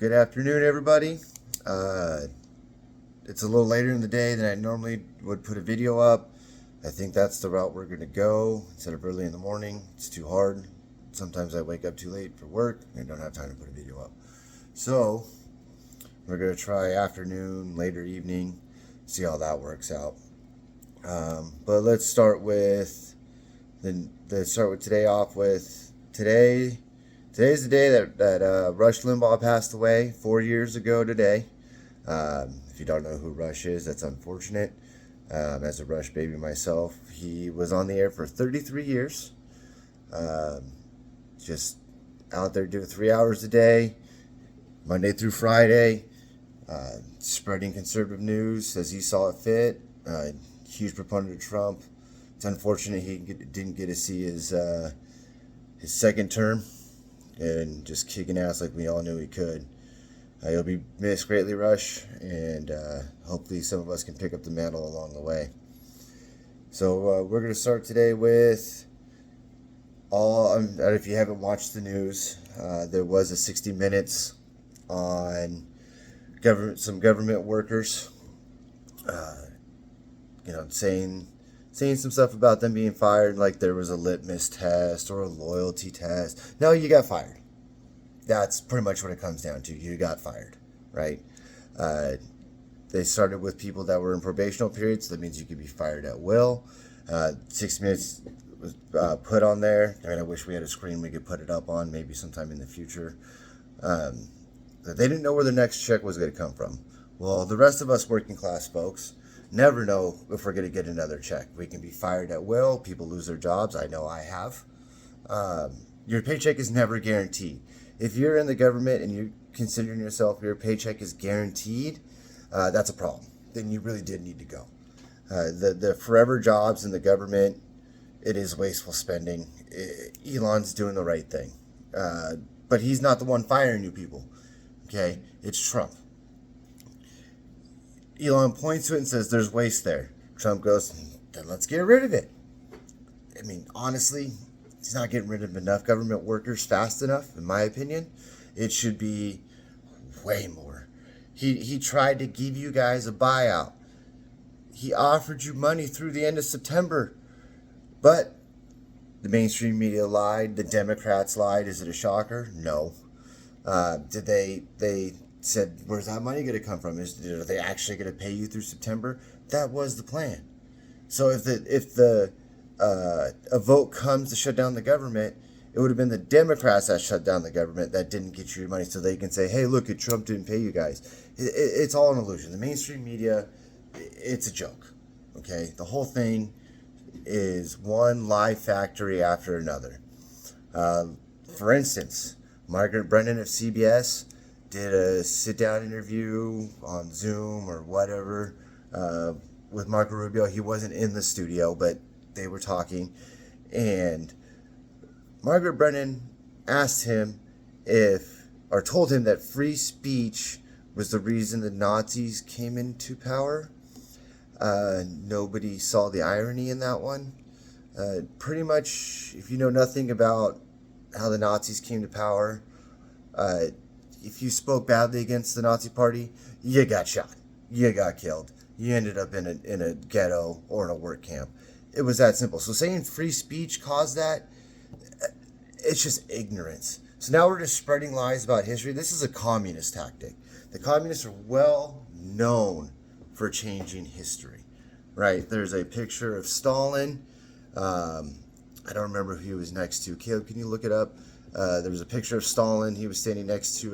Good afternoon, everybody. It's a little later in the day than I normally would put a video up. I think that's the route we're going to go instead of early in the morning. It's too hard. Sometimes I wake up too late for work and don't have time to put a video up. So we're going to try afternoon, later evening, see how that works out. But let's start with today off with today. Today's the day that Rush Limbaugh passed away 4 years ago today. If you don't know who Rush is, that's unfortunate. As a Rush baby myself, he was on the air for 33 years. Just out there doing 3 hours a day, Monday through Friday, spreading conservative news as he saw it fit. Huge proponent of Trump. It's unfortunate he didn't get to see his second term and just kicking ass like we all knew he could. He'll be missed greatly, Rush, and hopefully some of us can pick up the mantle along the way. So we're going to start today with if you haven't watched the news, there was a 60 Minutes on some government workers, saying some stuff about them being fired, like there was a litmus test or a loyalty test. No, you got fired. That's pretty much what it comes down to. You got fired, right? They started with people that were in probational periods. So that means you could be fired at will. 6 minutes was put on there. I mean, I wish we had a screen we could put it up on maybe sometime in the future. They didn't know where the next check was going to come from. Well, the rest of us working class folks never know if we're going to get another check. We can be fired at will. People lose their jobs. I know I have. Your paycheck is never guaranteed. If you're in the government and you're considering yourself your paycheck is guaranteed, that's a problem. Then you really did need to go. The forever jobs in the government, it is wasteful spending. Elon's doing the right thing. But he's not the one firing you people. Okay? It's Trump. Elon points to it and says there's waste there. Trump goes, then let's get rid of it. I mean, honestly, he's not getting rid of enough government workers fast enough, in my opinion. It should be way more. He tried to give you guys a buyout. He offered you money through the end of September. But the mainstream media lied. The Democrats lied. Is it a shocker? No. Did they said, where's that money going to come from? Are they actually going to pay you through September? That was the plan. So if a vote comes to shut down the government, it would have been the Democrats that shut down the government that didn't get you your money, so they can say, hey, look, Trump didn't pay you guys. It's all an illusion. The mainstream media, it's a joke. Okay? The whole thing is one lie factory after another. For instance, Margaret Brennan of CBS did a sit-down interview on Zoom or whatever with Marco Rubio. He wasn't in the studio, but they were talking. And Margaret Brennan asked him told him that free speech was the reason the Nazis came into power. Nobody saw the irony in that one. Pretty much, if you know nothing about how the Nazis came to power, if you spoke badly against the Nazi party, you got shot. You got killed. You ended up in a ghetto or in a work camp. It was that simple. So saying free speech caused that, it's just ignorance. So now we're just spreading lies about history. This is a communist tactic. The communists are well known for changing history, right? There's a picture of Stalin. I don't remember who he was next to. Caleb, can you look it up? There was a picture of Stalin. He was standing next to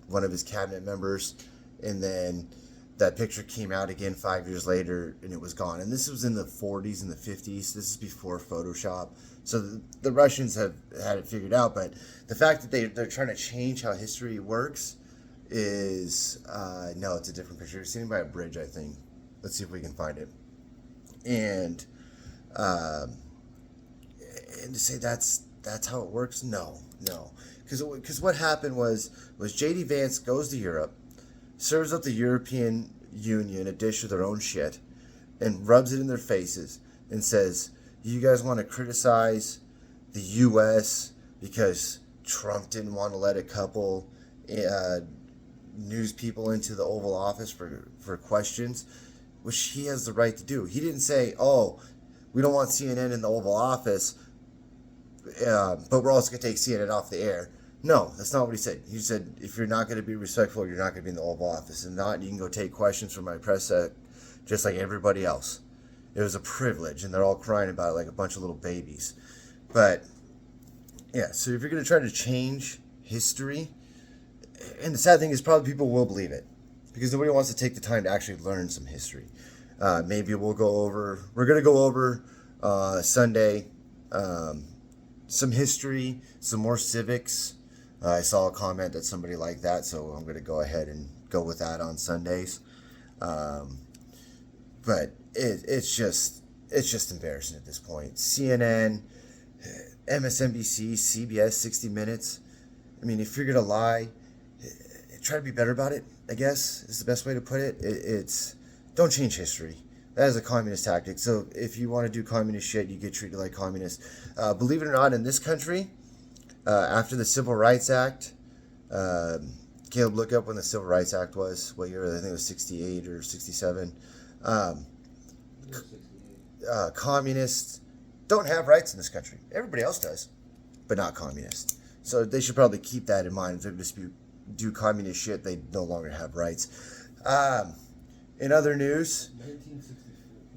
one of his cabinet members, and then that picture came out again 5 years later, and it was gone. And this was in the 40s and the 50s. This is before Photoshop. So the Russians have had it figured out, but the fact that they're trying to change how history works is, no, it's a different picture. It's sitting by a bridge, I think. Let's see if we can find it. And to say that's how it works, no. Because what happened was J.D. Vance goes to Europe, serves up the European Union a dish of their own shit, and rubs it in their faces and says, you guys want to criticize the U.S. because Trump didn't want to let a couple news people into the Oval Office for questions, which he has the right to do. He didn't say, oh, we don't want CNN in the Oval Office, but we're also going to take CNN off the air. No, that's not what he said. He said, if you're not going to be respectful, you're not going to be in the Oval Office. And not, you can go take questions from my press just like everybody else. It was a privilege, and they're all crying about it like a bunch of little babies. But, yeah, so if you're going to try to change history, and the sad thing is probably people will believe it, because nobody wants to take the time to actually learn some history. Maybe we're going to go over Sunday, some history, some more civics. I saw a comment that somebody liked that, so I'm going to go ahead and go with that on Sundays. But it's just embarrassing at this point. CNN, MSNBC, CBS, 60 Minutes. I mean, if you're going to lie, try to be better about it, I guess, is the best way to put it. It's don't change history. That is a communist tactic. So if you want to do communist shit, you get treated like communists. Believe it or not, in this country, after the Civil Rights Act, Caleb, look up when the Civil Rights Act was. What year? I think it was 68 or 67. Communists don't have rights in this country. Everybody else does, but not communists. So they should probably keep that in mind. If they do communist shit, they no longer have rights. In other news,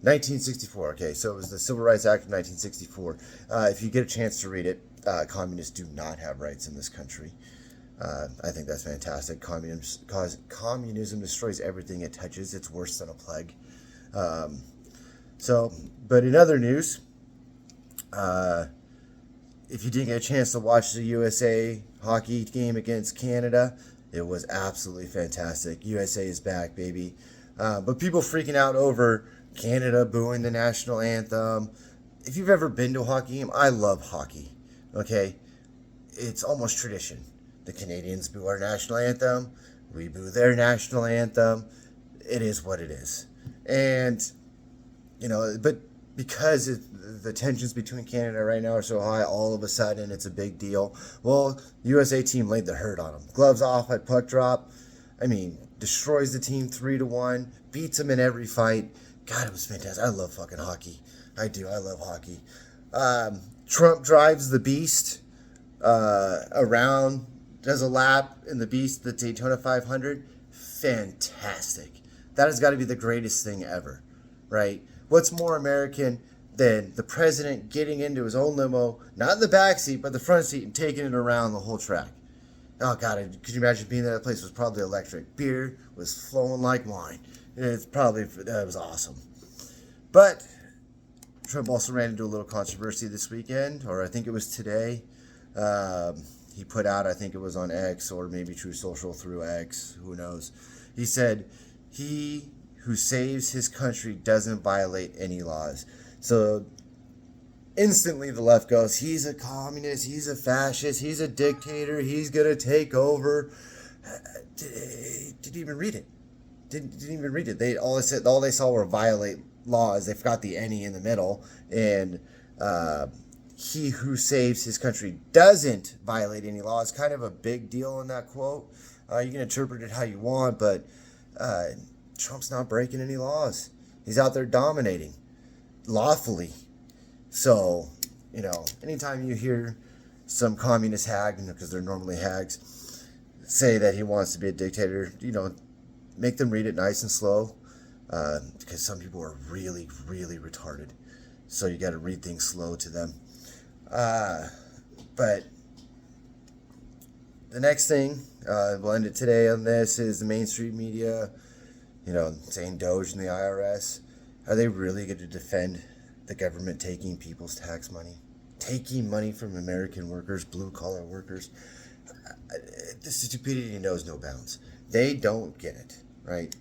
1964. Okay, so it was the Civil Rights Act of 1964. If you get a chance to read it, communists do not have rights in this country. I think that's fantastic. Communism destroys everything it touches. It's worse than a plague. But in other news, if you didn't get a chance to watch the USA hockey game against Canada, it was absolutely fantastic. USA is back, baby. But people freaking out over Canada booing the national anthem. If you've ever been to a hockey game, I love hockey. Okay? It's almost tradition. The Canadians boo our national anthem. We boo their national anthem. It is what it is. And, but because the tensions between Canada right now are so high, all of a sudden it's a big deal. Well, the USA team laid the hurt on them. Gloves off at puck drop. I mean, destroys the team 3-1. Beats them in every fight. God, it was fantastic. I love fucking hockey. I do. I love hockey. Trump drives the Beast around, does a lap in the Beast, the Daytona 500. Fantastic. That has got to be the greatest thing ever, right? What's more American than the president getting into his own limo, not in the back seat, but the front seat, and taking it around the whole track? Oh, God, could you imagine being there? That place was probably electric. Beer was flowing like wine. That was awesome. But Trump also ran into a little controversy this weekend, or I think it was today. He put out, I think it was on X, or maybe True Social through X, who knows. He said, he who saves his country doesn't violate any laws. So instantly the left goes, he's a communist, he's a fascist, he's a dictator, he's going to take over. Didn't even read it. Didn't even read it. All they saw were violate laws. They forgot the any in the middle. And he who saves his country doesn't violate any laws. Kind of a big deal in that quote. You can interpret it how you want, but Trump's not breaking any laws. He's out there dominating lawfully. So, anytime you hear some communist hag, because they're normally hags, say that he wants to be a dictator, make them read it nice and slow, because some people are really, really retarded. So you got to read things slow to them. But the next thing, we'll end it today on this, is the mainstream media, saying Doge and the IRS. Are they really going to defend the government taking people's tax money? Taking money from American workers, blue-collar workers? The stupidity knows no bounds. They don't get it, right?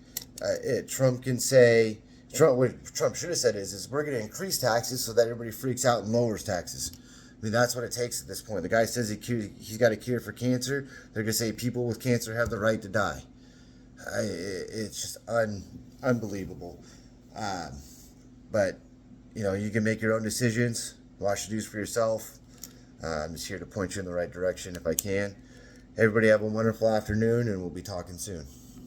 Trump can say, what Trump should have said is we're going to increase taxes so that everybody freaks out and lowers taxes. I mean, that's what it takes at this point. The guy says he's got a cure for cancer. They're going to say people with cancer have the right to die. It's just unbelievable. But, you can make your own decisions. Watch the news for yourself. I'm just here to point you in the right direction if I can. Everybody have a wonderful afternoon, and we'll be talking soon.